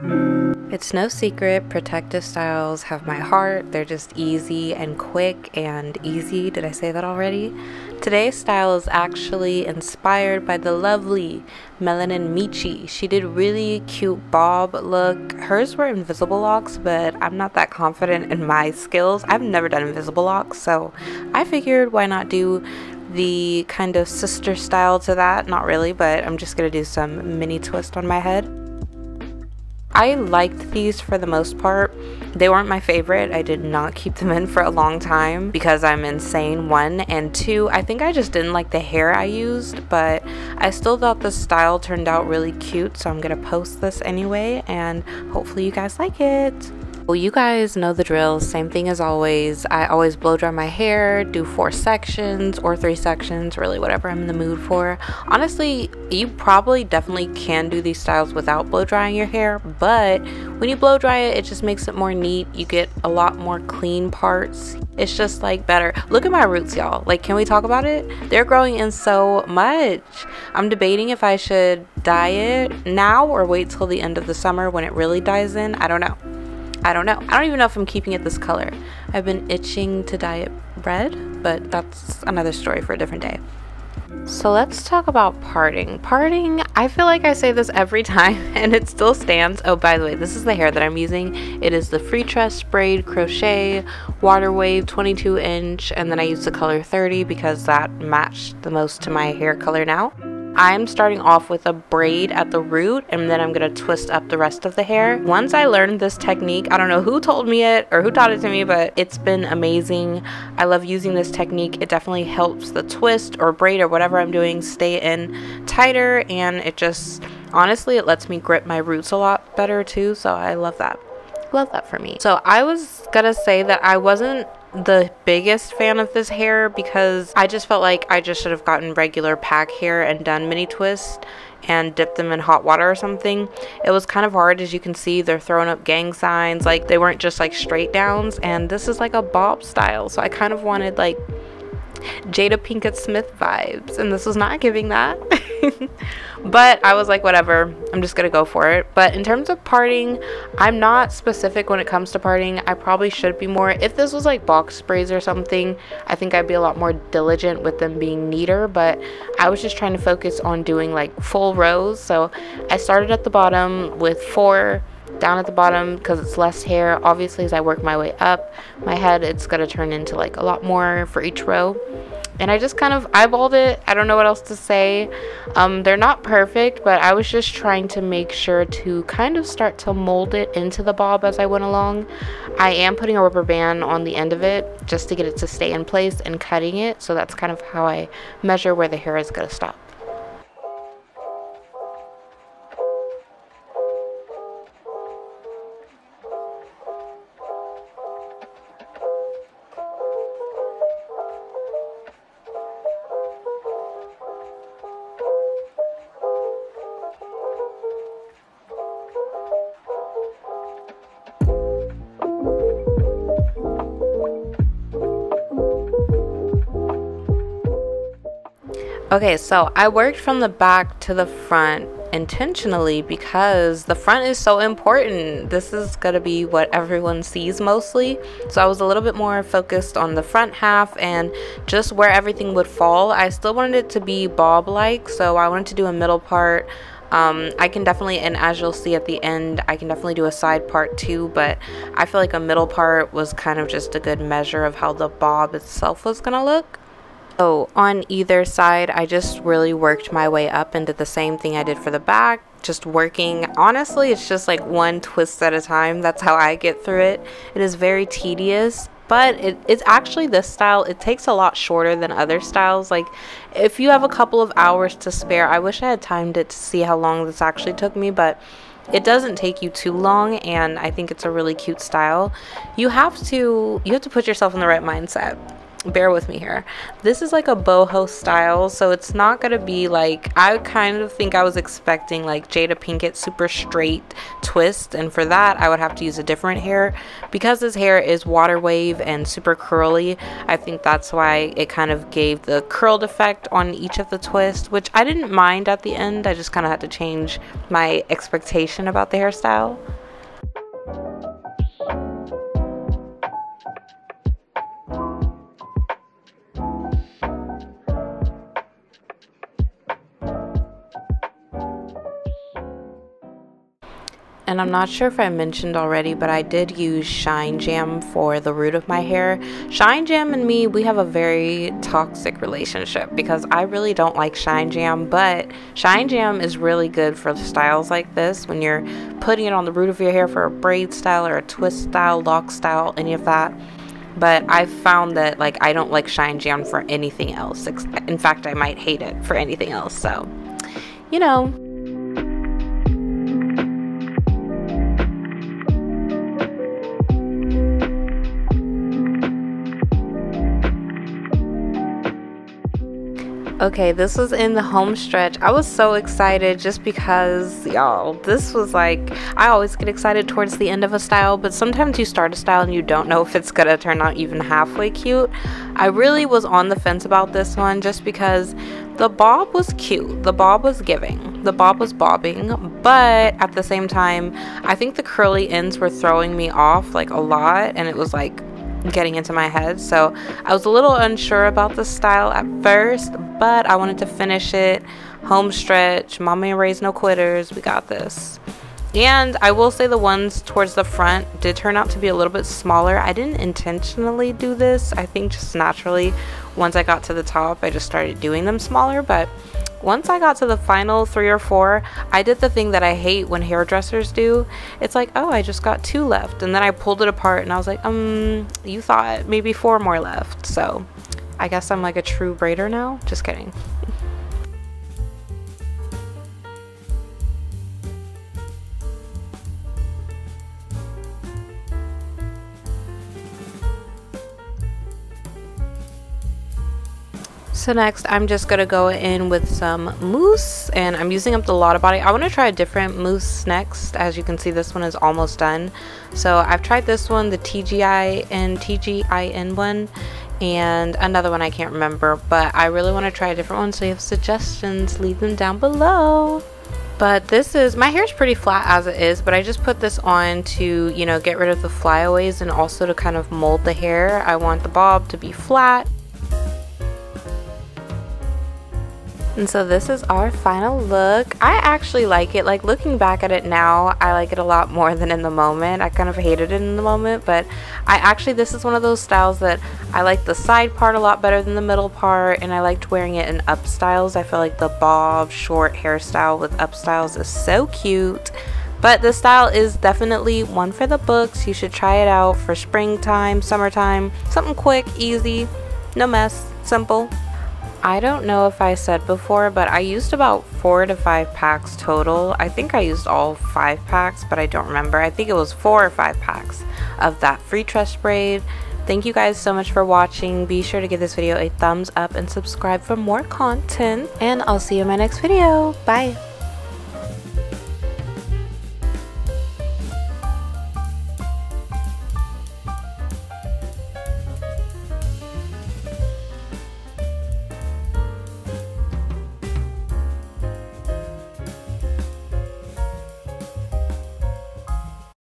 It's no secret, protective styles have my heart. They're just easy and quick and easy. Did I say that already? Today's style is actually inspired by the lovely Melanin Michi. She did really cute bob look. Hers were invisible locks, but I'm not that confident in my skills. I've never done invisible locks, so I figured why not do the kind of sister style to that. Not really, but I'm just gonna do some mini twist on my head. I liked these for the most part. They weren't my favorite. I did not keep them in for a long time because I'm insane, 1, and 2, I think I just didn't like the hair I used, but I still thought the style turned out really cute, so I'm gonna post this anyway, and hopefully you guys like it. Well, you guys know the drill. Same thing as always. I always blow dry my hair, do 4 sections or 3 sections, really whatever I'm in the mood for. Honestly, you probably definitely can do these styles without blow drying your hair, but when you blow dry it, it just makes it more neat. You get a lot more clean parts. It's just like better. Look at my roots, y'all. Like, can we talk about it? They're growing in so much. I'm debating if I should dye it now or wait till the end of the summer when it really dies in. I don't know. I don't even know if I'm keeping it this color. I've been itching to dye it red, but that's another story for a different day. So let's talk about parting. Parting, I feel like I say this every time and it still stands. Oh, by the way, this is the hair that I'm using. It is the Fretress Braid Crochet Water Wave 22 inch, and then I use the color 30 because that matched the most to my hair color now. I'm starting off with a braid at the root, and then I'm going to twist up the rest of the hair. Once I learned this technique, I don't know who told me it or who taught it to me, but it's been amazing. I love using this technique. It definitely helps the twist or braid or whatever I'm doing stay in tighter, and it just, honestly, it lets me grip my roots a lot better too, so I love that. Love that for me. So I was gonna say that I wasn't the biggest fan of this hair because I just felt like I just should have gotten regular pack hair and done mini twists and dipped them in hot water or something. It was kind of hard. As you can see, they're throwing up gang signs, like they weren't just like straight downs, and this is like a bob style, so I kind of wanted like Jada Pinkett Smith vibes, and this was not giving that. But I was like, whatever, I'm just gonna go for it. But in terms of parting, I'm not specific when it comes to parting. I probably should be more. If this was like box braids or something, I think I'd be a lot more diligent with them being neater, but I was just trying to focus on doing like full rows. So I started at the bottom with 4 down at the bottom because it's less hair. Obviously, as I work my way up my head, it's gonna turn into like a lot more for each row, and I just kind of eyeballed it. I don't know what else to say. They're not perfect, but I was just trying to make sure to kind of start to mold it into the bob as I went along. I am putting a rubber band on the end of it just to get it to stay in place and cutting it, so that's kind of how I measure where the hair is gonna stop. Okay, so I worked from the back to the front intentionally because the front is so important. This is gonna be what everyone sees mostly, so I was a little bit more focused on the front half and just where everything would fall. I still wanted it to be bob like, so I wanted to do a middle part. I can definitely, and as you'll see at the end, I can definitely do a side part too, but I feel like a middle part was kind of just a good measure of how the bob itself was gonna look. So on either side, I just really worked my way up and did the same thing I did for the back, just working. Honestly, it's just like one twist at a time. That's how I get through it. It is very tedious, but it's actually, this style, it takes a lot shorter than other styles. Like if you have a couple of hours to spare, I wish I had timed it to see how long this actually took me, but it doesn't take you too long, and I think it's a really cute style. You have to put yourself in the right mindset. bear with me here. This is like a boho style, so it's not gonna be like, I kind of think I was expecting like Jada Pinkett super straight twist, and for that I would have to use a different hair. Because this hair is water wave and super curly, I think that's why it kind of gave the curled effect on each of the twists, which I didn't mind at the end. I just kind of had to change my expectation about the hairstyle. And I'm not sure if I mentioned already, but I did use Shine Jam for the root of my hair. Shine Jam and me, we have a very toxic relationship because I really don't like Shine Jam, but Shine Jam is really good for styles like this when you're putting it on the root of your hair for a braid style or a twist style, lock style, any of that. But I found that like I don't like Shine Jam for anything else. In fact, I might hate it for anything else. So, you know. Okay, this was in the home stretch. I was so excited just because, y'all, this was like, I always get excited towards the end of a style, but sometimes you start a style and you don't know if it's gonna turn out even halfway cute. I really was on the fence about this one just because the bob was cute, the bob was giving, the bob was bobbing, but at the same time, I think the curly ends were throwing me off like a lot, and it was like getting into my head, so I was a little unsure about the style at first, but I wanted to finish it. Home stretch, mama ain't raised no quitters, we got this. And I will say the ones towards the front did turn out to be a little bit smaller. I didn't intentionally do this. I think just naturally once I got to the top I just started doing them smaller, but once I got to the final 3 or 4, I did the thing that I hate when hairdressers do. It's like, oh, I just got 2 left, and then I pulled it apart and I was like, you thought maybe 4 more left. So I guess I'm like a true braider now. Just kidding. So next I'm just gonna go in with some mousse, and I'm using up the Lotta Body. I want to try a different mousse next. As you can see, this one is almost done. So I've tried this one, the TGIN one, and another one I can't remember, but I really want to try a different one. So if you have suggestions, leave them down below. But this is, my hair's pretty flat as it is, but I just put this on to, you know, get rid of the flyaways and also to kind of mold the hair. I want the bob to be flat. And so this is our final look. I actually like it. Like, looking back at it now, I like it a lot more than in the moment. I kind of hated it in the moment, but this is one of those styles that I like the side part a lot better than the middle part, and I liked wearing it in up styles. I feel like the bob short hairstyle with up styles is so cute. But this style is definitely one for the books. You should try it out for springtime, summertime, something quick, easy, no mess, simple. I don't know if I said before, but I used about 4 to 5 packs total. I think I used all 5 packs, but I don't remember. I think it was 4 or 5 packs of that Fretress Braid. Thank you guys so much for watching. Be sure to give this video a thumbs up and subscribe for more content. And I'll see you in my next video. Bye!